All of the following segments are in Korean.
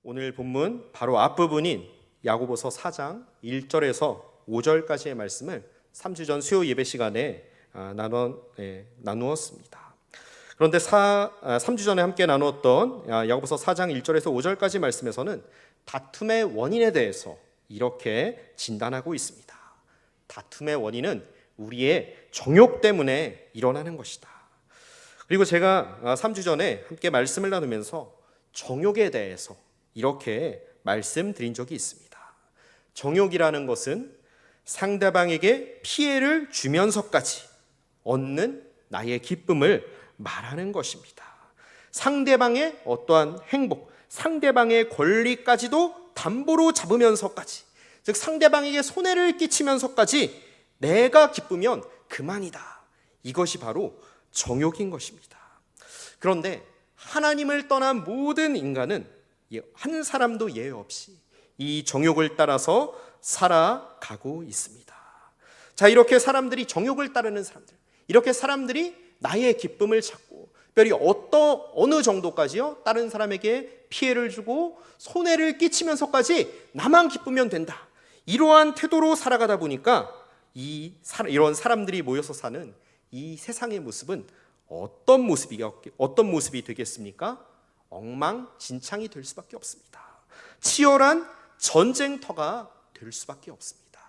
오늘 본문 바로 앞부분인 야고보서 4장 1절에서 5절까지의 말씀을 3주 전 수요 예배 시간에 나누었습니다. 그런데 3주 전에 함께 나누었던 야고보서 4장 1절에서 5절까지 말씀에서는 다툼의 원인에 대해서 이렇게 진단하고 있습니다. 다툼의 원인은 우리의 정욕 때문에 일어나는 것이다. 그리고 제가 3주 전에 함께 말씀을 나누면서 정욕에 대해서 이렇게 말씀드린 적이 있습니다. 정욕이라는 것은 상대방에게 피해를 주면서까지 얻는 나의 기쁨을 말하는 것입니다. 상대방의 어떠한 행복, 상대방의 권리까지도 담보로 잡으면서까지, 즉 상대방에게 손해를 끼치면서까지 내가 기쁘면 그만이다. 이것이 바로 정욕인 것입니다. 그런데 하나님을 떠난 모든 인간은 한 사람도 예외 없이 이 정욕을 따라서 살아가고 있습니다. 자, 이렇게 사람들이 정욕을 따르는 사람들, 이렇게 사람들이 나의 기쁨을 찾고 특별히 어느 정도까지요? 다른 사람에게 피해를 주고 손해를 끼치면서까지 나만 기쁘면 된다. 이러한 태도로 살아가다 보니까 이런 사람들이 모여서 사는 이 세상의 모습은 어떤 모습이 되겠습니까? 엉망진창이 될 수밖에 없습니다. 치열한 전쟁터가 될 수밖에 없습니다.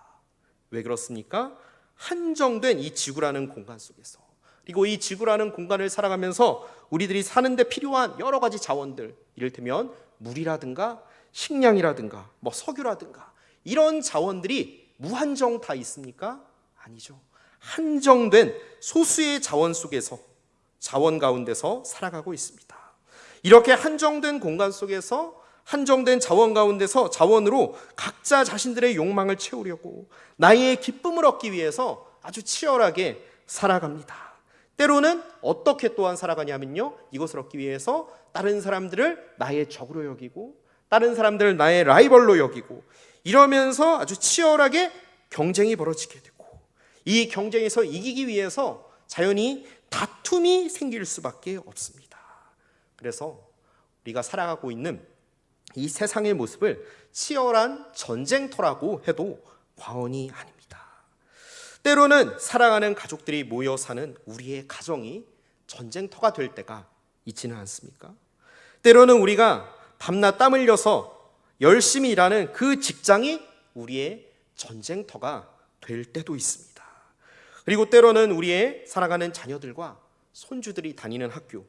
왜 그렇습니까? 한정된 이 지구라는 공간 속에서, 그리고 이 지구라는 공간을 살아가면서 우리들이 사는데 필요한 여러 가지 자원들, 이를테면 물이라든가 식량이라든가 석유라든가 이런 자원들이 무한정 다 있습니까? 아니죠. 한정된 소수의 자원 가운데서 살아가고 있습니다. 이렇게 한정된 공간 속에서, 한정된 자원 가운데서 자원으로 각자 자신들의 욕망을 채우려고 나의 기쁨을 얻기 위해서 아주 치열하게 살아갑니다. 때로는 어떻게 또한 살아가냐면요, 이것을 얻기 위해서 다른 사람들을 나의 적으로 여기고 다른 사람들을 나의 라이벌로 여기고 이러면서 아주 치열하게 경쟁이 벌어지게 되고, 이 경쟁에서 이기기 위해서 자연히 다툼이 생길 수밖에 없습니다. 그래서 우리가 살아가고 있는 이 세상의 모습을 치열한 전쟁터라고 해도 과언이 아닙니다. 때로는 사랑하는 가족들이 모여 사는 우리의 가정이 전쟁터가 될 때가 있지는 않습니까? 때로는 우리가 밤낮 땀 흘려서 열심히 일하는 그 직장이 우리의 전쟁터가 될 때도 있습니다. 그리고 때로는 우리의 살아가는 자녀들과 손주들이 다니는 학교,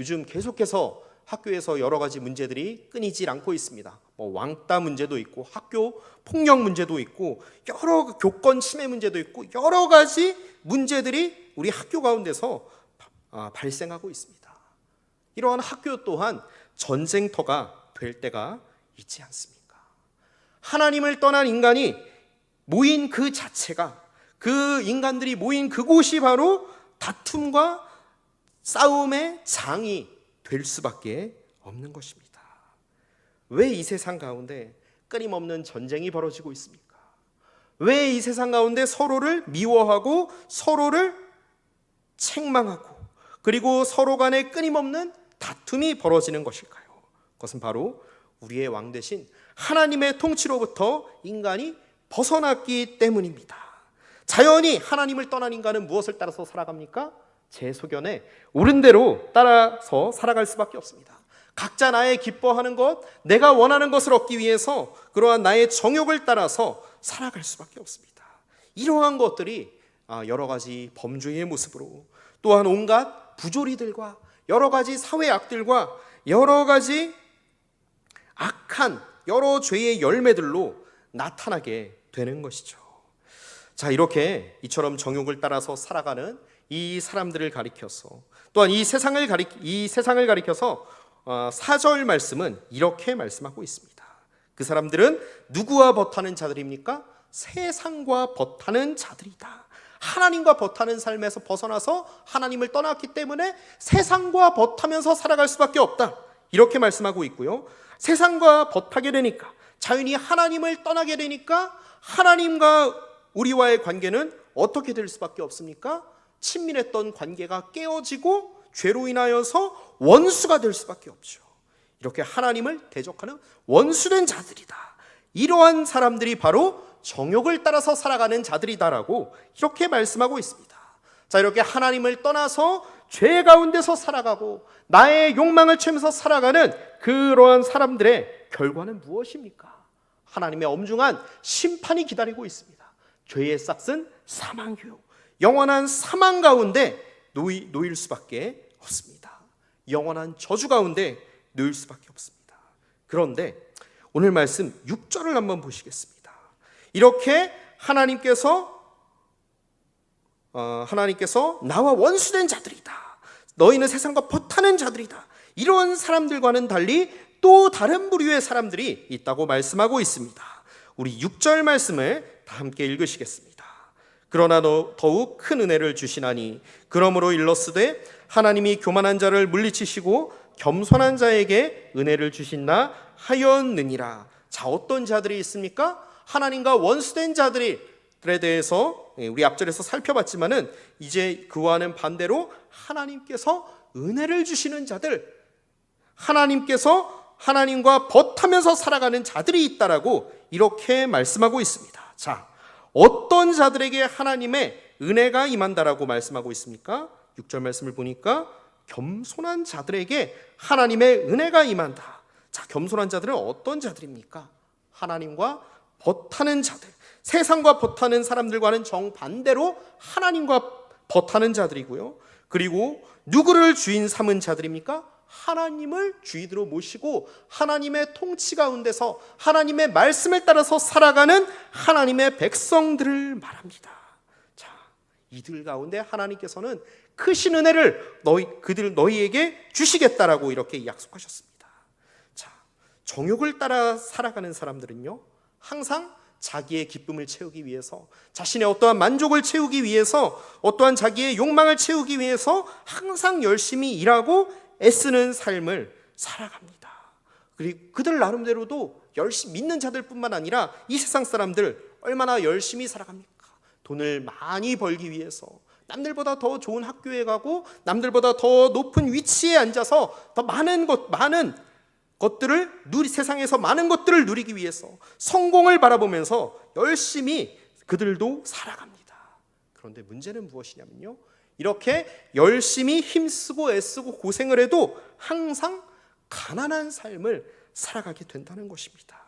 요즘 계속해서 학교에서 여러 가지 문제들이 끊이질 않고 있습니다. 왕따 문제도 있고 학교 폭력 문제도 있고 여러 교권 침해 문제도 있고 여러 가지 문제들이 우리 학교 가운데서 발생하고 있습니다. 이러한 학교 또한 전쟁터가 될 때가 있지 않습니까? 하나님을 떠난 인간이 모인 그 자체가, 그 인간들이 모인 그곳이 바로 다툼과 싸움의 장이 될 수밖에 없는 것입니다. 왜 이 세상 가운데 끊임없는 전쟁이 벌어지고 있습니까? 왜 이 세상 가운데 서로를 미워하고 서로를 책망하고 그리고 서로 간에 끊임없는 다툼이 벌어지는 것일까요? 그것은 바로 우리의 왕 대신 하나님의 통치로부터 인간이 벗어났기 때문입니다. 자연히 하나님을 떠난 인간은 무엇을 따라서 살아갑니까? 제 소견에 옳은 대로 따라서 살아갈 수밖에 없습니다. 각자 나의 기뻐하는 것, 내가 원하는 것을 얻기 위해서 그러한 나의 정욕을 따라서 살아갈 수밖에 없습니다. 이러한 것들이 여러 가지 범죄의 모습으로, 또한 온갖 부조리들과 여러 가지 사회 악들과 여러 가지 악한 여러 죄의 열매들로 나타나게 되는 것이죠. 자, 이렇게 이처럼 정욕을 따라서 살아가는 이 사람들을 가리켜서, 또한 이 세상을 가리켜서 4절 말씀은 이렇게 말씀하고 있습니다. 그 사람들은 누구와 벗하는 자들입니까? 세상과 벗하는 자들이다. 하나님과 벗하는 삶에서 벗어나서 하나님을 떠났기 때문에 세상과 벗하면서 살아갈 수밖에 없다. 이렇게 말씀하고 있고요. 세상과 벗하게 되니까, 자연히 하나님을 떠나게 되니까 하나님과 우리와의 관계는 어떻게 될 수밖에 없습니까? 친밀했던 관계가 깨어지고 죄로 인하여서 원수가 될 수밖에 없죠. 이렇게 하나님을 대적하는 원수된 자들이다. 이러한 사람들이 바로 정욕을 따라서 살아가는 자들이다라고 이렇게 말씀하고 있습니다. 자, 이렇게 하나님을 떠나서 죄 가운데서 살아가고 나의 욕망을 채우면서 살아가는 그러한 사람들의 결과는 무엇입니까? 하나님의 엄중한 심판이 기다리고 있습니다. 죄의 싹은 사망이요, 영원한 사망 가운데 놓일 수밖에 없습니다. 영원한 저주 가운데 놓일 수밖에 없습니다. 그런데 오늘 말씀 6절을 한번 보시겠습니다. 이렇게 하나님께서 나와 원수된 자들이다, 너희는 세상과 벗하는 자들이다, 이런 사람들과는 달리 또 다른 부류의 사람들이 있다고 말씀하고 있습니다. 우리 6절 말씀을 다 함께 읽으시겠습니다. 그러나 더욱 큰 은혜를 주시나니 그러므로 일렀으되 하나님이 교만한 자를 물리치시고 겸손한 자에게 은혜를 주신다 하였느니라. 자, 어떤 자들이 있습니까? 하나님과 원수된 자들에 대해서 우리 앞절에서 살펴봤지만은 이제 그와는 반대로 하나님께서 은혜를 주시는 자들, 하나님과 벗하면서 살아가는 자들이 있다라고 이렇게 말씀하고 있습니다. 자, 어떤 자들에게 하나님의 은혜가 임한다라고 말씀하고 있습니까? 6절 말씀을 보니까 겸손한 자들에게 하나님의 은혜가 임한다. 자, 겸손한 자들은 어떤 자들입니까? 하나님과 벗하는 자들, 세상과 벗하는 사람들과는 정반대로 하나님과 벗하는 자들이고요. 그리고 누구를 주인 삼은 자들입니까? 하나님을 주인으로 모시고 하나님의 통치 가운데서 하나님의 말씀을 따라서 살아가는 하나님의 백성들을 말합니다. 자, 이들 가운데 하나님께서는 크신 은혜를 너희에게 주시겠다라고 이렇게 약속하셨습니다. 자, 정욕을 따라 살아가는 사람들은요, 항상 자기의 기쁨을 채우기 위해서, 자신의 어떠한 만족을 채우기 위해서, 어떠한 자기의 욕망을 채우기 위해서 항상 열심히 일하고 애쓰는 삶을 살아갑니다. 그리고 그들 나름대로도 열심히 믿는 자들뿐만 아니라 이 세상 사람들 얼마나 열심히 살아갑니까? 돈을 많이 벌기 위해서 남들보다 더 좋은 학교에 가고 남들보다 더 높은 위치에 앉아서 더 많은 것들을 세상에서 많은 것들을 누리기 위해서 성공을 바라보면서 열심히 그들도 살아갑니다. 그런데 문제는 무엇이냐면요, 이렇게 열심히 힘쓰고 애쓰고 고생을 해도 항상 가난한 삶을 살아가게 된다는 것입니다.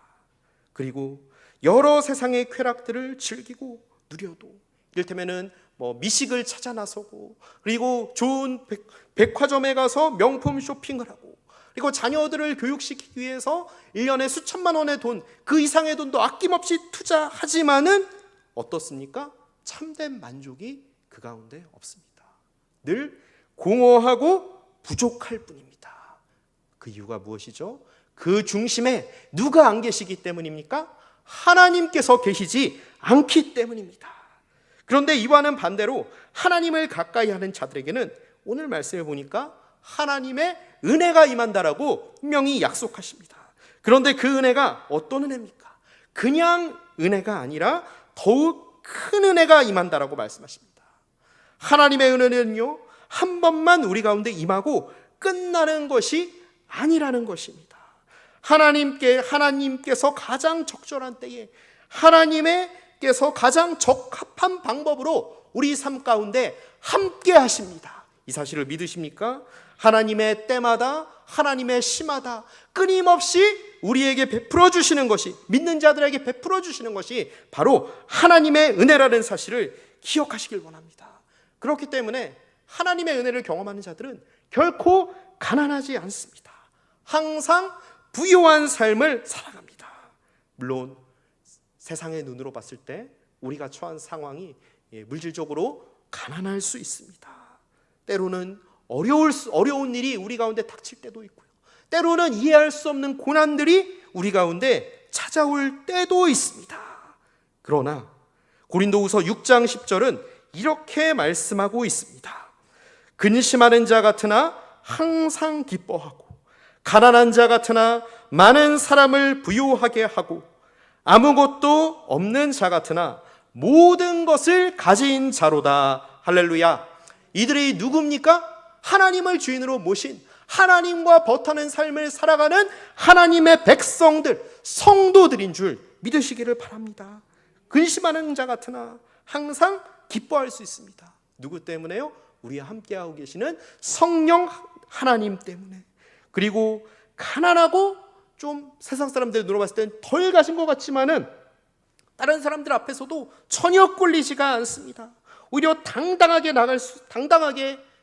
그리고 여러 세상의 쾌락들을 즐기고 누려도, 이를테면은 미식을 찾아 나서고, 그리고 좋은 백화점에 가서 명품 쇼핑을 하고, 그리고 자녀들을 교육시키기 위해서 1년에 수천만 원의 돈, 그 이상의 돈도 아낌없이 투자하지만은 어떻습니까? 참된 만족이 그 가운데 없습니다. 늘 공허하고 부족할 뿐입니다. 그 이유가 무엇이죠? 그 중심에 누가 안 계시기 때문입니까? 하나님께서 계시지 않기 때문입니다. 그런데 이와는 반대로 하나님을 가까이 하는 자들에게는 오늘 말씀을 보니까 하나님의 은혜가 임한다라고 분명히 약속하십니다. 그런데 그 은혜가 어떤 은혜입니까? 그냥 은혜가 아니라 더욱 큰 은혜가 임한다라고 말씀하십니다. 하나님의 은혜는요, 한 번만 우리 가운데 임하고 끝나는 것이 아니라는 것입니다. 하나님께서 가장 적절한 때에 하나님께서 가장 적합한 방법으로 우리 삶 가운데 함께 하십니다. 이 사실을 믿으십니까? 하나님의 때마다, 하나님의 시마다 끊임없이 우리에게 베풀어 주시는 것이, 믿는 자들에게 베풀어 주시는 것이 바로 하나님의 은혜라는 사실을 기억하시길 원합니다. 그렇기 때문에 하나님의 은혜를 경험하는 자들은 결코 가난하지 않습니다. 항상 부유한 삶을 살아갑니다. 물론 세상의 눈으로 봤을 때 우리가 처한 상황이 물질적으로 가난할 수 있습니다. 때로는 어려운 일이 우리 가운데 닥칠 때도 있고요, 때로는 이해할 수 없는 고난들이 우리 가운데 찾아올 때도 있습니다. 그러나 고린도후서 6장 10절은 이렇게 말씀하고 있습니다. 근심하는 자 같으나 항상 기뻐하고, 가난한 자 같으나 많은 사람을 부유하게 하고, 아무것도 없는 자 같으나 모든 것을 가진 자로다. 할렐루야. 이들이 누굽니까? 하나님을 주인으로 모신, 하나님과 버타는 삶을 살아가는 하나님의 백성들, 성도들인 줄 믿으시기를 바랍니다. 근심하는 자 같으나 항상 기뻐할 수 있습니다. 누구 때문에요? 우리와 함께하고 계시는 성령 하나님 때문에. 그리고 가난하고 좀 세상 사람들 들어봤을 땐 덜 가신 것 같지만은 다른 사람들 앞에서도 전혀 꿀리지가 않습니다. 오히려 당당하게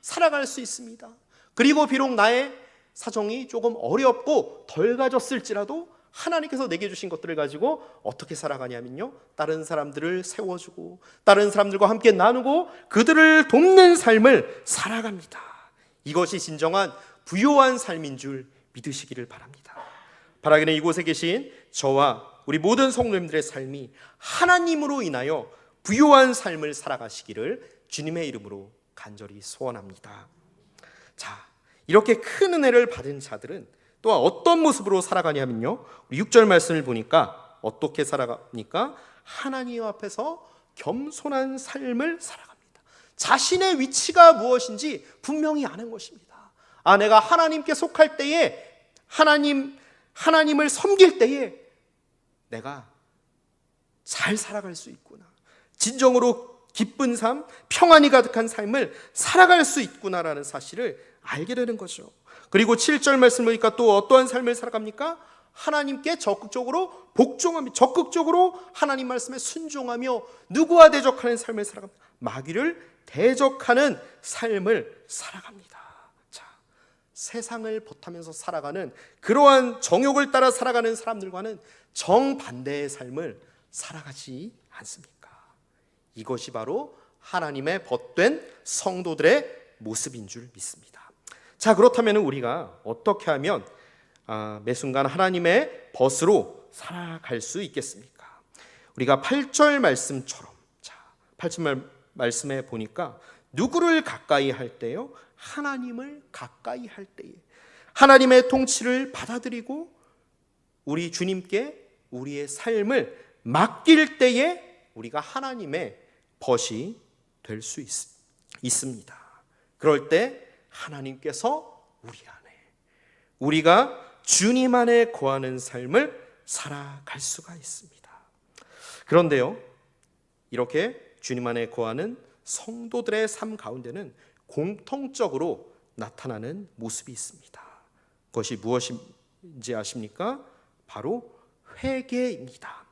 살아갈 수 있습니다. 그리고 비록 나의 사정이 조금 어렵고 덜 가졌을지라도 하나님께서 내게 주신 것들을 가지고 어떻게 살아가냐면요, 다른 사람들을 세워주고 다른 사람들과 함께 나누고 그들을 돕는 삶을 살아갑니다. 이것이 진정한 부요한 삶인 줄 믿으시기를 바랍니다. 바라기는 이곳에 계신 저와 우리 모든 성도님들의 삶이 하나님으로 인하여 부요한 삶을 살아가시기를 주님의 이름으로 간절히 소원합니다. 자, 이렇게 큰 은혜를 받은 자들은 또한 어떤 모습으로 살아가냐면요, 우리 6절 말씀을 보니까 어떻게 살아갑니까? 하나님 앞에서 겸손한 삶을 살아갑니다. 자신의 위치가 무엇인지 분명히 아는 것입니다. 내가 하나님께 속할 때에, 하나님을 섬길 때에 내가 잘 살아갈 수 있구나, 진정으로 기쁜 삶, 평안이 가득한 삶을 살아갈 수 있구나라는 사실을 알게 되는 거죠. 그리고 7절 말씀 보니까 또 어떠한 삶을 살아갑니까? 하나님께 적극적으로 복종하며, 적극적으로 하나님 말씀에 순종하며 누구와 대적하는 삶을 살아갑니다. 마귀를 대적하는 삶을 살아갑니다. 자, 세상을 버타면서 살아가는 그러한 정욕을 따라 살아가는 사람들과는 정반대의 삶을 살아가지 않습니까? 이것이 바로 하나님의 벗된 성도들의 모습인 줄 믿습니다. 자, 그렇다면 우리가 어떻게 하면 매 순간 하나님의 벗으로 살아갈 수 있겠습니까? 우리가 8절 말씀처럼, 자, 8절 말씀에 보니까 누구를 가까이 할 때요? 하나님을 가까이 할 때에 하나님의 통치를 받아들이고 우리 주님께 우리의 삶을 맡길 때에 우리가 하나님의 벗이 될 수 있습니다. 그럴 때 하나님께서 우리 안에, 우리가 주님 안에 거하는 삶을 살아갈 수가 있습니다. 그런데요, 이렇게 주님 안에 거하는 성도들의 삶 가운데는 공통적으로 나타나는 모습이 있습니다. 그것이 무엇인지 아십니까? 바로 회개입니다.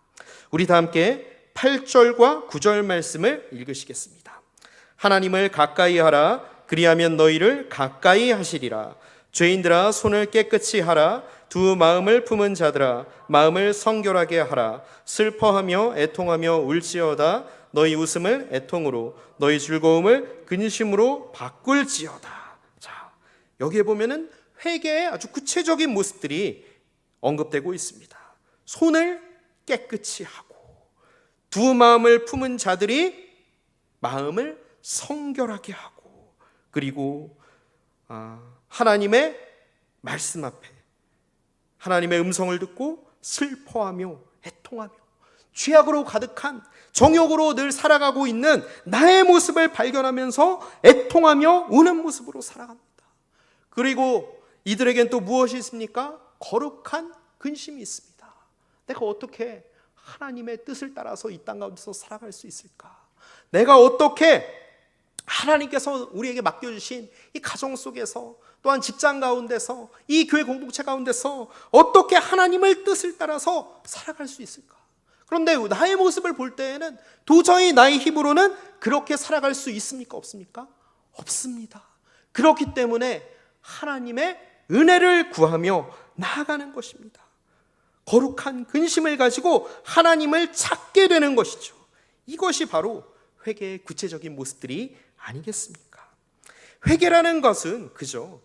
우리 다 함께 8절과 9절 말씀을 읽으시겠습니다. 하나님을 가까이 하라. 그리하면 너희를 가까이 하시리라. 죄인들아, 손을 깨끗이 하라. 두 마음을 품은 자들아, 마음을 성결하게 하라. 슬퍼하며 애통하며 울지어다. 너희 웃음을 애통으로, 너희 즐거움을 근심으로 바꿀지어다. 자, 여기에 보면은 회개의 아주 구체적인 모습들이 언급되고 있습니다. 손을 깨끗이 하고, 두 마음을 품은 자들이 마음을 성결하게 하고, 그리고 하나님의 말씀 앞에 하나님의 음성을 듣고 슬퍼하며 애통하며 죄악으로 가득한 정욕으로 늘 살아가고 있는 나의 모습을 발견하면서 애통하며 우는 모습으로 살아갑니다. 그리고 이들에겐 또 무엇이 있습니까? 거룩한 근심이 있습니다. 내가 어떻게 하나님의 뜻을 따라서 이 땅 가운데서 살아갈 수 있을까? 내가 어떻게 하나님께서 우리에게 맡겨주신 이 가정 속에서, 또한 직장 가운데서, 이 교회 공동체 가운데서 어떻게 하나님의 뜻을 따라서 살아갈 수 있을까? 그런데 나의 모습을 볼 때에는 도저히 나의 힘으로는 그렇게 살아갈 수 있습니까? 없습니까? 없습니다. 그렇기 때문에 하나님의 은혜를 구하며 나아가는 것입니다. 거룩한 근심을 가지고 하나님을 찾게 되는 것이죠. 이것이 바로 회개의 구체적인 모습들이 아니겠습니까? 회개라는 것은 그저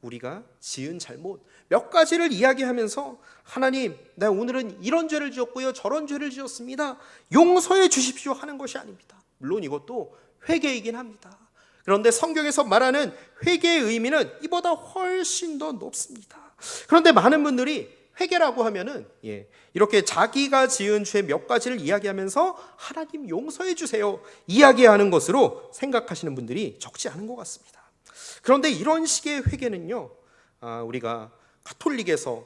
우리가 지은 잘못 몇 가지를 이야기하면서 하나님, 내가 오늘은 이런 죄를 지었고요, 저런 죄를 지었습니다, 용서해 주십시오 하는 것이 아닙니다. 물론 이것도 회개이긴 합니다. 그런데 성경에서 말하는 회개의 의미는 이보다 훨씬 더 높습니다. 그런데 많은 분들이 회개라고 하면은 이렇게 자기가 지은 죄 몇 가지를 이야기하면서 하나님 용서해 주세요 이야기하는 것으로 생각하시는 분들이 적지 않은 것 같습니다. 그런데 이런 식의 회개는요, 우리가 가톨릭에서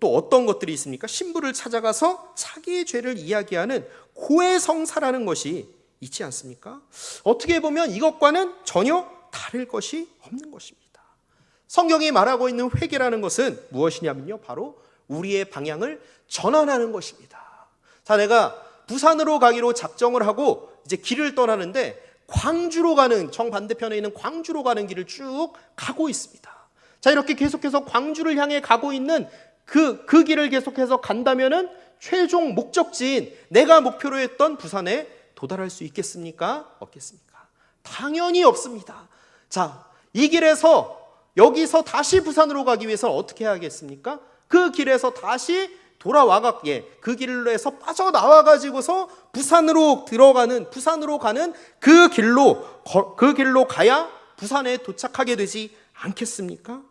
또 어떤 것들이 있습니까? 신부를 찾아가서 자기의 죄를 이야기하는 고해성사라는 것이 있지 않습니까? 어떻게 보면 이것과는 전혀 다를 것이 없는 것입니다. 성경이 말하고 있는 회개라는 것은 무엇이냐면요, 바로 우리의 방향을 전환하는 것입니다. 자, 내가 부산으로 가기로 작정을 하고 이제 길을 떠나는데 광주로 가는, 정반대편에 있는 광주로 가는 길을 쭉 가고 있습니다. 자, 이렇게 계속해서 광주를 향해 가고 있는 그 길을 계속해서 간다면은 최종 목적지인 내가 목표로 했던 부산에 도달할 수 있겠습니까? 없겠습니까? 당연히 없습니다. 자, 이 길에서 여기서 다시 부산으로 가기 위해서 어떻게 해야겠습니까? 그 길에서 다시 그 길에서 빠져나와 가지고서 부산으로 가는 그 길로 가야 부산에 도착하게 되지 않겠습니까?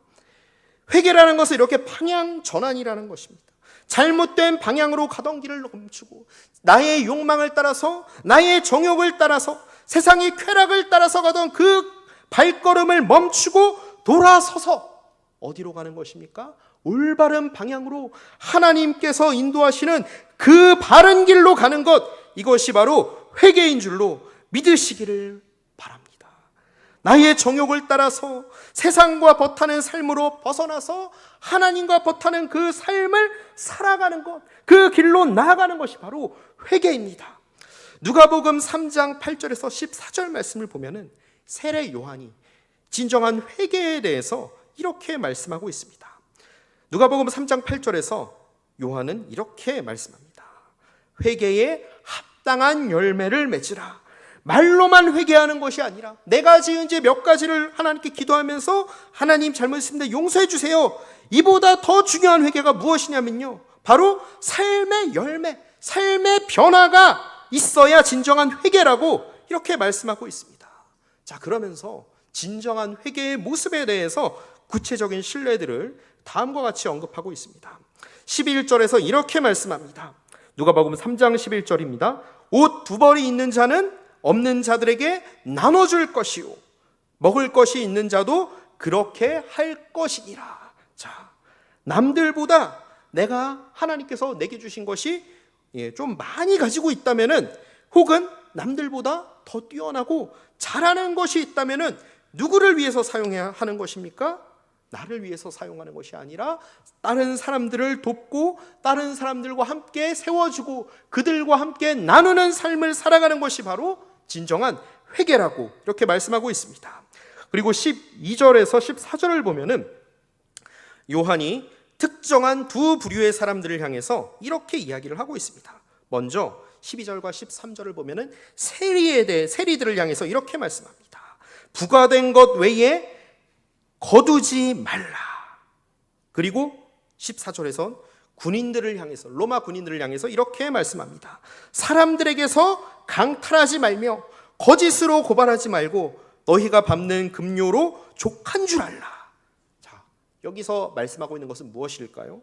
회개라는 것은 이렇게 방향 전환이라는 것입니다. 잘못된 방향으로 가던 길을 멈추고 나의 욕망을 따라서, 나의 정욕을 따라서, 세상의 쾌락을 따라서 가던 그 발걸음을 멈추고 돌아서서 어디로 가는 것입니까? 올바른 방향으로 하나님께서 인도하시는 그 바른 길로 가는 것, 이것이 바로 회개인 줄로 믿으시기를 바랍니다. 나의 정욕을 따라서 세상과 버타는 삶으로 벗어나서 하나님과 버타는 그 삶을 살아가는 것, 그 길로 나아가는 것이 바로 회개입니다. 누가복음 3장 8절에서 14절 말씀을 보면은 세례 요한이 진정한 회개에 대해서 이렇게 말씀하고 있습니다. 누가복음 3장 8절에서 요한은 이렇게 말씀합니다. 회개에 합당한 열매를 맺으라. 말로만 회개하는 것이 아니라 내가 지은 죄 몇 가지를 하나님께 기도하면서 하나님 잘못했습니다, 용서해 주세요. 이보다 더 중요한 회개가 무엇이냐면요, 바로 삶의 열매, 삶의 변화가 있어야 진정한 회개라고 이렇게 말씀하고 있습니다. 자, 그러면서 진정한 회개의 모습에 대해서 구체적인 신뢰들을 다음과 같이 언급하고 있습니다. 11절에서 이렇게 말씀합니다. 누가복음 3장 11절입니다. 옷 두 벌이 있는 자는 없는 자들에게 나눠줄 것이요 먹을 것이 있는 자도 그렇게 할 것이니라. 자, 남들보다 내가 하나님께서 내게 주신 것이 좀 많이 가지고 있다면은, 혹은 남들보다 더 뛰어나고 잘하는 것이 있다면은 누구를 위해서 사용해야 하는 것입니까? 나를 위해서 사용하는 것이 아니라 다른 사람들을 돕고 다른 사람들과 함께 세워주고 그들과 함께 나누는 삶을 살아가는 것이 바로 진정한 회개라고 이렇게 말씀하고 있습니다. 그리고 12절에서 14절을 보면은 요한이 특정한 두 부류의 사람들을 향해서 이렇게 이야기를 하고 있습니다. 먼저 12절과 13절을 보면은 세리들을 향해서 이렇게 말씀합니다. 부과된 것 외에 거두지 말라. 그리고 14절에선 군인들을 향해서, 로마 군인들을 향해서 이렇게 말씀합니다. 사람들에게서 강탈하지 말며 거짓으로 고발하지 말고 너희가 밟는 급료로 족한 줄 알라. 자, 여기서 말씀하고 있는 것은 무엇일까요?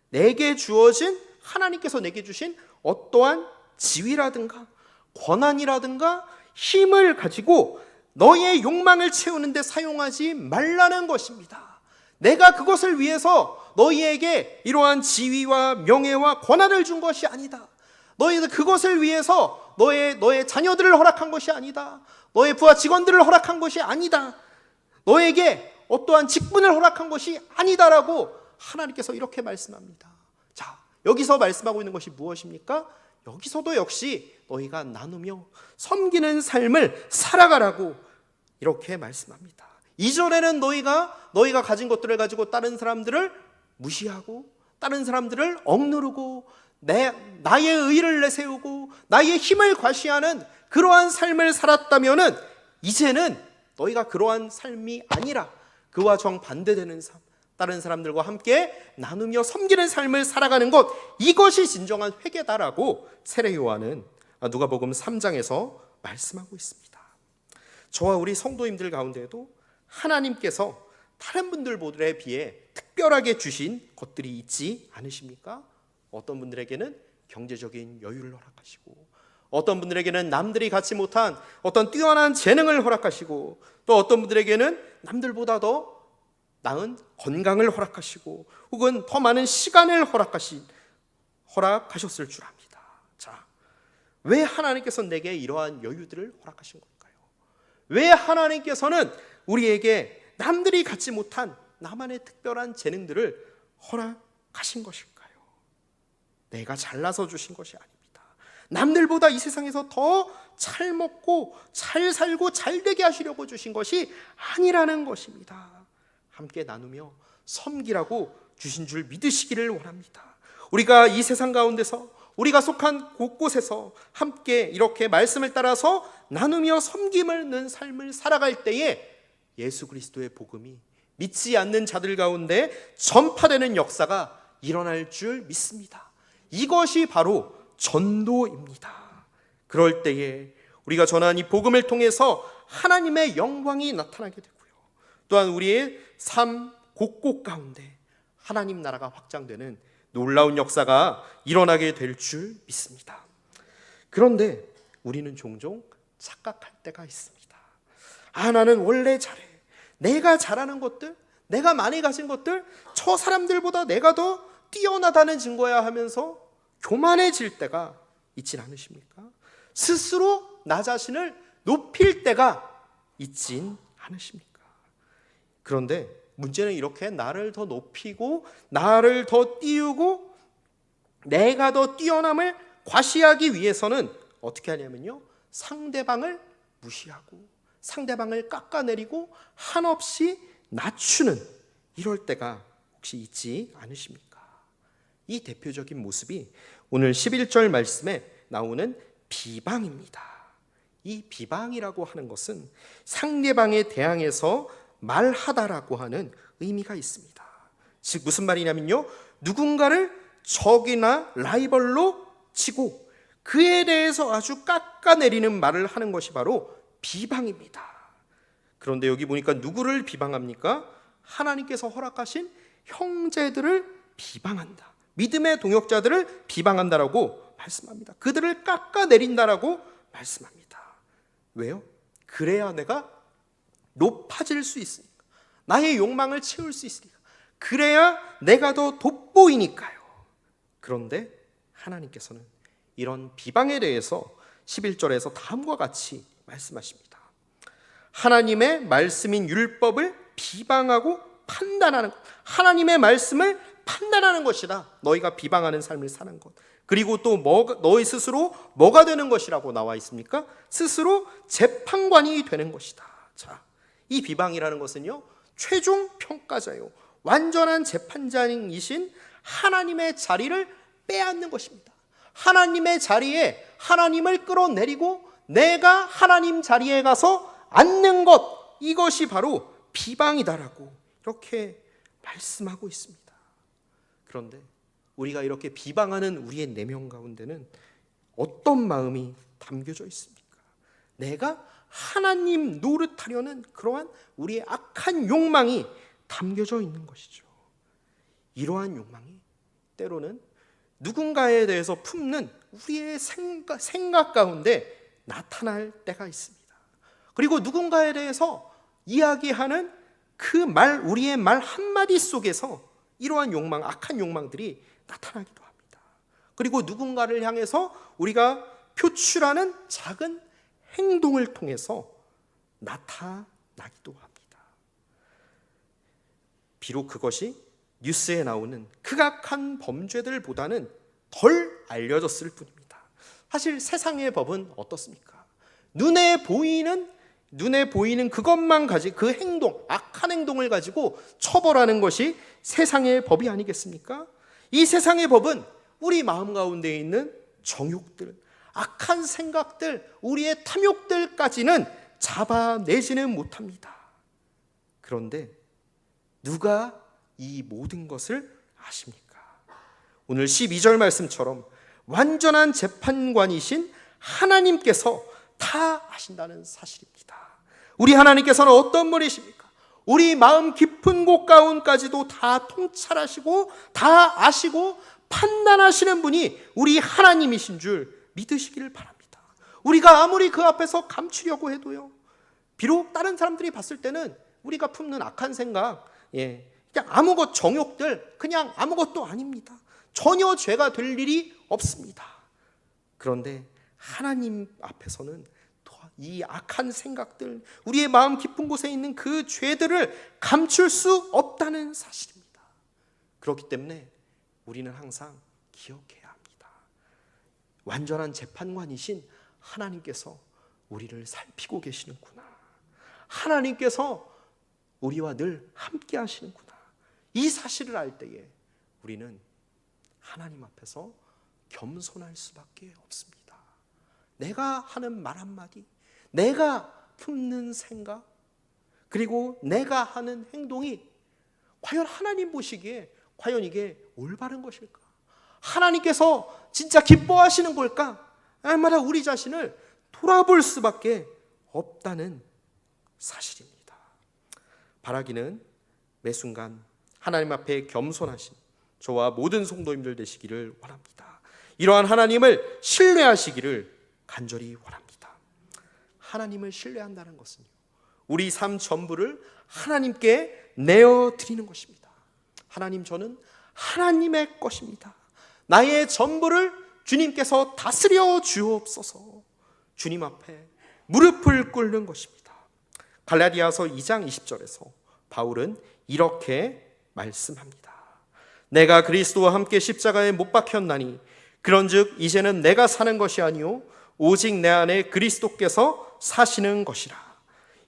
내게 주어진, 하나님께서 내게 주신 어떠한 지위라든가 권한이라든가 힘을 가지고 너희의 욕망을 채우는데 사용하지 말라는 것입니다. 내가 그것을 위해서 너희에게 이러한 지위와 명예와 권한을 준 것이 아니다. 너희들 그것을 위해서 너의 자녀들을 허락한 것이 아니다. 너의 부하 직원들을 허락한 것이 아니다. 너에게 어떠한 직분을 허락한 것이 아니다라고 하나님께서 이렇게 말씀합니다. 자, 여기서 말씀하고 있는 것이 무엇입니까? 여기서도 역시 너희가 나누며 섬기는 삶을 살아가라고 이렇게 말씀합니다. 이전에는 너희가 가진 것들을 가지고 다른 사람들을 무시하고 다른 사람들을 억누르고 나의 의를 내세우고 나의 힘을 과시하는 그러한 삶을 살았다면은, 이제는 너희가 그러한 삶이 아니라 그와 정반대되는 삶, 다른 사람들과 함께 나누며 섬기는 삶을 살아가는 것, 이것이 진정한 회개다라고 세례 요한은 누가복음 3장에서 말씀하고 있습니다. 저와 우리 성도님들 가운데에도 하나님께서 다른 분들에 비해 특별하게 주신 것들이 있지 않으십니까? 어떤 분들에게는 경제적인 여유를 허락하시고, 어떤 분들에게는 남들이 갖지 못한 어떤 뛰어난 재능을 허락하시고, 또 어떤 분들에게는 남들보다 더 나은 건강을 허락하시고 혹은 더 많은 시간을 허락하셨을 줄 압니다. 자, 왜 하나님께서 내게 이러한 여유들을 허락하신 걸까요? 왜 하나님께서는 우리에게 남들이 갖지 못한 나만의 특별한 재능들을 허락하신 것일까요? 내가 잘나서 주신 것이 아닙니다. 남들보다 이 세상에서 더 잘 먹고 잘 살고 잘 되게 하시려고 주신 것이 아니라는 것입니다. 함께 나누며 섬기라고 주신 줄 믿으시기를 원합니다. 우리가 이 세상 가운데서 우리가 속한 곳곳에서 함께 이렇게 말씀을 따라서 나누며 섬김을 는 삶을 살아갈 때에 예수 그리스도의 복음이 믿지 않는 자들 가운데 전파되는 역사가 일어날 줄 믿습니다. 이것이 바로 전도입니다. 그럴 때에 우리가 전한 이 복음을 통해서 하나님의 영광이 나타나게 되고요, 또한 우리의 삶 곳곳 가운데 하나님 나라가 확장되는 놀라운 역사가 일어나게 될 줄 믿습니다. 그런데 우리는 종종 착각할 때가 있습니다. 나는 원래 잘해. 내가 잘하는 것들, 내가 많이 가진 것들, 저 사람들보다 내가 더 뛰어나다는 증거야 하면서 교만해질 때가 있진 않으십니까? 스스로 나 자신을 높일 때가 있진 않으십니까? 그런데 문제는 이렇게 나를 더 높이고 나를 더 띄우고 내가 더 뛰어남을 과시하기 위해서는 어떻게 하냐면요, 상대방을 무시하고 상대방을 깎아내리고 한없이 낮추는 이럴 때가 혹시 있지 않으십니까? 이 대표적인 모습이 오늘 11절 말씀에 나오는 비방입니다. 이 비방이라고 하는 것은 상대방에 대항해서 말하다라고 하는 의미가 있습니다. 즉 무슨 말이냐면요, 누군가를 적이나 라이벌로 치고 그에 대해서 아주 깎아내리는 말을 하는 것이 바로 비방입니다. 그런데 여기 보니까 누구를 비방합니까? 하나님께서 허락하신 형제들을 비방한다. 믿음의 동역자들을 비방한다라고 말씀합니다. 그들을 깎아내린다라고 말씀합니다. 왜요? 그래야 내가 높아질 수 있으니까, 나의 욕망을 채울 수 있으니까, 그래야 내가 더 돋보이니까요. 그런데 하나님께서는 이런 비방에 대해서 11절에서 다음과 같이 말씀하십니다. 하나님의 말씀인 율법을 비방하고 판단하는 것, 하나님의 말씀을 판단하는 것이다. 너희가 비방하는 삶을 사는 것. 그리고 또 너희 스스로 뭐가 되는 것이라고 나와 있습니까? 스스로 재판관이 되는 것이다. 자, 이 비방이라는 것은요, 최종 평가자요, 완전한 재판장이신 하나님의 자리를 빼앗는 것입니다. 하나님의 자리에 하나님을 끌어내리고 내가 하나님 자리에 가서 앉는 것, 이것이 바로 비방이다라고 이렇게 말씀하고 있습니다. 그런데 우리가 이렇게 비방하는 우리의 내면 가운데는 어떤 마음이 담겨져 있습니까? 내가 하나님 노릇하려는 그러한 우리의 악한 욕망이 담겨져 있는 것이죠. 이러한 욕망이 때로는 누군가에 대해서 품는 우리의 생각 가운데 나타날 때가 있습니다. 그리고 누군가에 대해서 이야기하는 그 말, 우리의 말 한마디 속에서 이러한 욕망, 악한 욕망들이 나타나기도 합니다. 그리고 누군가를 향해서 우리가 표출하는 작은 행동을 통해서 나타나기도 합니다. 비록 그것이 뉴스에 나오는 극악한 범죄들보다는 덜 알려졌을 뿐입니다. 사실 세상의 법은 어떻습니까? 눈에 보이는 그것만 가지고 그 행동, 악한 행동을 가지고 처벌하는 것이 세상의 법이 아니겠습니까? 이 세상의 법은 우리 마음 가운데 있는 정욕들, 악한 생각들, 우리의 탐욕들까지는 잡아내지는 못합니다. 그런데 누가 이 모든 것을 아십니까? 오늘 12절 말씀처럼 완전한 재판관이신 하나님께서 다 아신다는 사실입니다. 우리 하나님께서는 어떤 분이십니까? 우리 마음 깊은 곳 가운데까지도 다 통찰하시고 다 아시고 판단하시는 분이 우리 하나님이신 줄 믿으시기를 바랍니다. 우리가 아무리 그 앞에서 감추려고 해도요, 비록 다른 사람들이 봤을 때는 우리가 품는 악한 생각, 그냥 아무것 정욕들 그냥 아무것도 아닙니다. 전혀 죄가 될 일이 없습니다. 그런데 하나님 앞에서는 이 악한 생각들, 우리의 마음 깊은 곳에 있는 그 죄들을 감출 수 없다는 사실입니다. 그렇기 때문에 우리는 항상 기억해야 합니다. 완전한 재판관이신 하나님께서 우리를 살피고 계시는구나. 하나님께서 우리와 늘 함께 하시는구나. 이 사실을 알 때에 우리는 하나님 앞에서 겸손할 수밖에 없습니다. 내가 하는 말 한마디, 내가 품는 생각, 그리고 내가 하는 행동이 과연 하나님 보시기에 과연 이게 올바른 것일까? 하나님께서 진짜 기뻐하시는 걸까? 날마다 우리 자신을 돌아볼 수밖에 없다는 사실입니다. 바라기는 매 순간 하나님 앞에 겸손하신 저와 모든 성도님들 되시기를 원합니다. 이러한 하나님을 신뢰하시기를 간절히 원합니다. 하나님을 신뢰한다는 것은요, 우리 삶 전부를 하나님께 내어드리는 것입니다. 하나님, 저는 하나님의 것입니다. 나의 전부를 주님께서 다스려 주옵소서. 주님 앞에 무릎을 꿇는 것입니다. 갈라디아서 2장 20절에서 바울은 이렇게 말씀합니다. 내가 그리스도와 함께 십자가에 못 박혔나니 그런즉 이제는 내가 사는 것이 아니요 오직 내 안에 그리스도께서 사시는 것이라.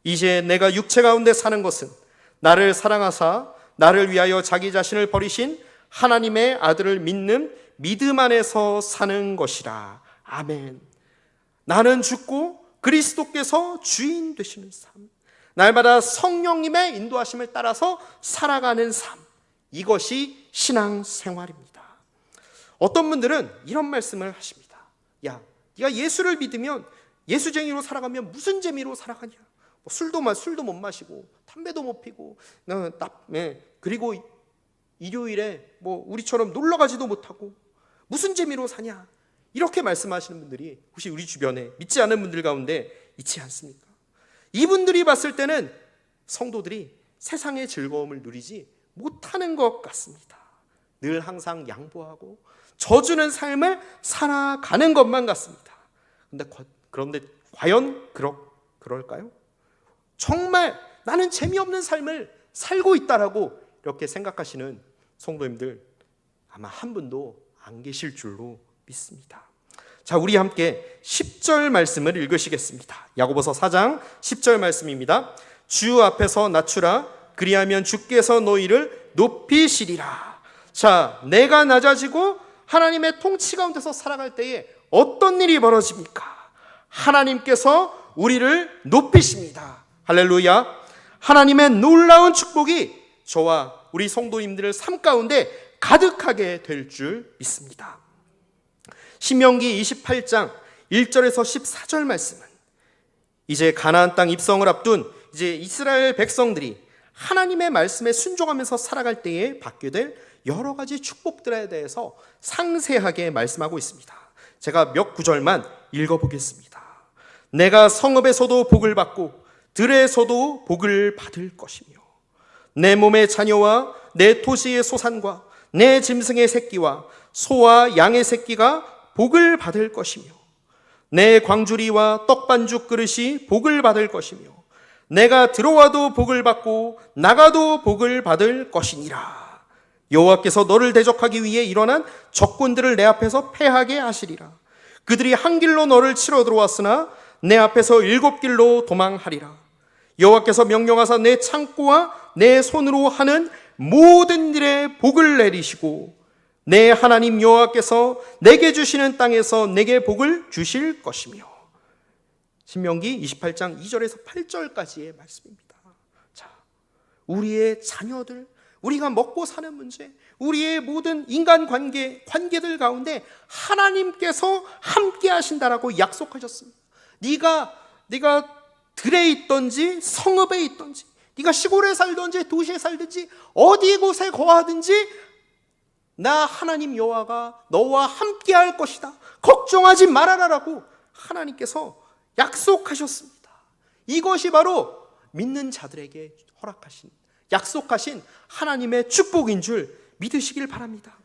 이제 내가 육체 가운데 사는 것은 나를 사랑하사 나를 위하여 자기 자신을 버리신 하나님의 아들을 믿는 믿음 안에서 사는 것이라. 아멘. 나는 죽고 그리스도께서 주인 되시는 삶, 날마다 성령님의 인도하심을 따라서 살아가는 삶, 이것이 신앙생활입니다. 어떤 분들은 이런 말씀을 하십니다. 야, 네가 예수를 믿으면 예수쟁이로 살아가면 무슨 재미로 살아가냐? 술도 못 마시고 담배도 못 피고 그리고 일요일에 우리처럼 놀러 가지도 못하고 무슨 재미로 사냐? 이렇게 말씀하시는 분들이 혹시 우리 주변에 믿지 않는 분들 가운데 있지 않습니까? 이분들이 봤을 때는 성도들이 세상의 즐거움을 누리지 못하는 것 같습니다. 늘 항상 양보하고 져주는 삶을 살아가는 것만 같습니다. 그런데 과연 그럴까요? 정말 나는 재미없는 삶을 살고 있다라고 이렇게 생각하시는 성도님들 아마 한 분도 안 계실 줄로 믿습니다. 자, 우리 함께 10절 말씀을 읽으시겠습니다. 야고보서 4장 10절 말씀입니다. 주 앞에서 낮추라. 그리하면 주께서 너희를 높이시리라. 자, 내가 낮아지고 하나님의 통치 가운데서 살아갈 때에 어떤 일이 벌어집니까? 하나님께서 우리를 높이십니다. 할렐루야. 하나님의 놀라운 축복이 저와 우리 성도님들의 삶 가운데 가득하게 될 줄 믿습니다. 신명기 28장 1절에서 14절 말씀은 이제 가나안 땅 입성을 앞둔 이제 이스라엘 백성들이 하나님의 말씀에 순종하면서 살아갈 때에 받게 될 여러 가지 축복들에 대해서 상세하게 말씀하고 있습니다. 제가 몇 구절만 읽어보겠습니다. 내가 성읍에서도 복을 받고 들에서도 복을 받을 것이며 내 몸의 자녀와 내 토지의 소산과 내 짐승의 새끼와 소와 양의 새끼가 복을 받을 것이며 내 광주리와 떡반죽 그릇이 복을 받을 것이며 내가 들어와도 복을 받고 나가도 복을 받을 것이니라. 여호와께서 너를 대적하기 위해 일어난 적군들을 내 앞에서 패하게 하시리라. 그들이 한 길로 너를 치러 들어왔으나 내 앞에서 7길로 도망하리라. 여호와께서 명령하사 내 창고와 내 손으로 하는 모든 일에 복을 내리시고 내 하나님 여호와께서 내게 주시는 땅에서 내게 복을 주실 것이며. 신명기 28장 2절에서 8절까지의 말씀입니다. 자, 우리의 자녀들, 우리가 먹고 사는 문제, 우리의 모든 인간 관계들 가운데 하나님께서 함께 하신다라고 약속하셨습니다. 네가 들에 있든지 성읍에 있든지, 네가 시골에 살든지 도시에 살든지 어디 곳에 거하든지 나 하나님 여호와가 너와 함께 할 것이다. 걱정하지 말아라라고 하나님께서 약속하셨습니다. 이것이 바로 믿는 자들에게 허락하신 약속하신 하나님의 축복인 줄 믿으시길 바랍니다.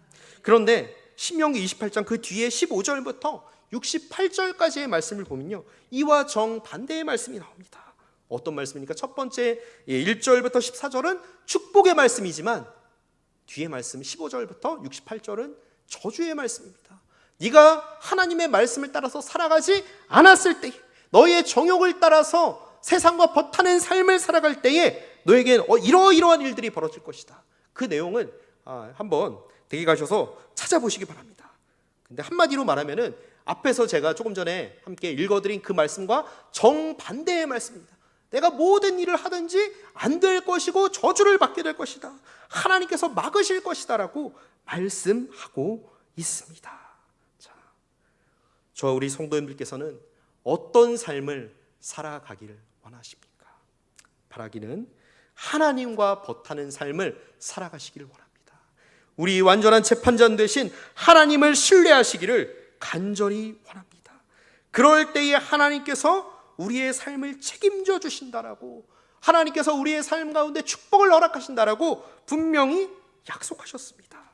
그런데 신명기 28장 그 뒤에 15절부터 68절까지의 말씀을 보면요, 이와 정반대의 말씀이 나옵니다. 어떤 말씀입니까? 첫 번째 1절부터 14절은 축복의 말씀이지만 뒤에 말씀 15절부터 68절은 저주의 말씀입니다. 네가 하나님의 말씀을 따라서 살아가지 않았을 때에, 너의 정욕을 따라서 세상과 버타는 삶을 살아갈 때에 너에겐 이러이러한 일들이 벌어질 것이다. 그 내용은 한번 댁에 가셔서 찾아보시기 바랍니다. 근데 한마디로 말하면은 앞에서 제가 조금 전에 함께 읽어드린 그 말씀과 정반대의 말씀입니다. 내가 모든 일을 하든지 안 될 것이고 저주를 받게 될 것이다, 하나님께서 막으실 것이다 라고 말씀하고 있습니다. 자, 저와 우리 성도님들께서는 어떤 삶을 살아가기를 원하십니까? 바라기는 하나님과 버타는 삶을 살아가시기를 원합니다. 우리 완전한 재판장 되신 하나님을 신뢰하시기를 간절히 원합니다. 그럴 때에 하나님께서 우리의 삶을 책임져 주신다라고, 하나님께서 우리의 삶 가운데 축복을 허락하신다라고 분명히 약속하셨습니다.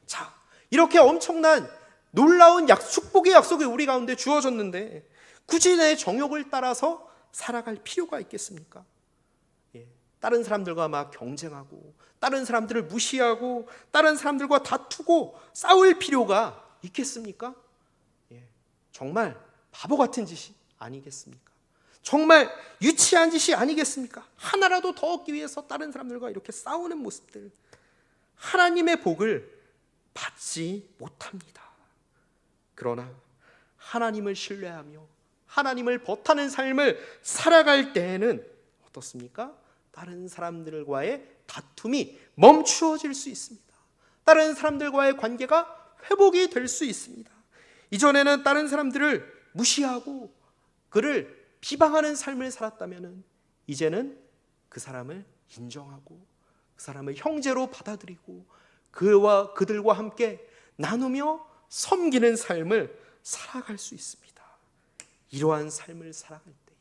자, 이렇게 엄청난 놀라운 축복의 약속이 우리 가운데 주어졌는데 굳이 내 정욕을 따라서 살아갈 필요가 있겠습니까? 다른 사람들과 막 경쟁하고, 다른 사람들을 무시하고, 다른 사람들과 다투고 싸울 필요가 있겠습니까? 정말 바보 같은 짓이 아니겠습니까? 정말 유치한 짓이 아니겠습니까? 하나라도 더 얻기 위해서 다른 사람들과 이렇게 싸우는 모습들, 하나님의 복을 받지 못합니다. 그러나 하나님을 신뢰하며 하나님을 버타는 삶을 살아갈 때에는 어떻습니까? 다른 사람들과의 다툼이 멈추어질 수 있습니다. 다른 사람들과의 관계가 회복이 될 수 있습니다. 이전에는 다른 사람들을 무시하고 그를 비방하는 삶을 살았다면 이제는 그 사람을 인정하고 그 사람을 형제로 받아들이고 그들과 함께 나누며 섬기는 삶을 살아갈 수 있습니다. 이러한 삶을 살아갈 때에,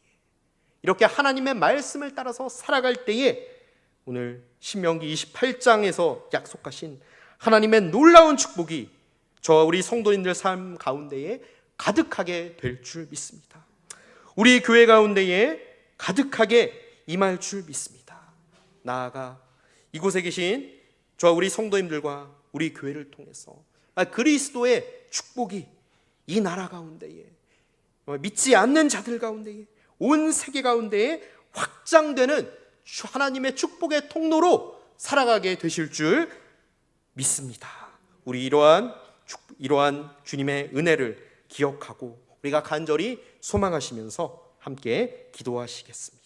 이렇게 하나님의 말씀을 따라서 살아갈 때에 오늘 신명기 28장에서 약속하신 하나님의 놀라운 축복이 저와 우리 성도님들 삶 가운데에 가득하게 될 줄 믿습니다. 우리 교회 가운데에 가득하게 임할 줄 믿습니다. 나아가 이곳에 계신 저와 우리 성도님들과 우리 교회를 통해서 그리스도의 축복이 이 나라 가운데에, 믿지 않는 자들 가운데에, 온 세계 가운데에 확장되는 하나님의 축복의 통로로 살아가게 되실 줄 믿습니다. 우리 이러한 주님의 은혜를 기억하고 우리가 간절히 소망하시면서 함께 기도하시겠습니다.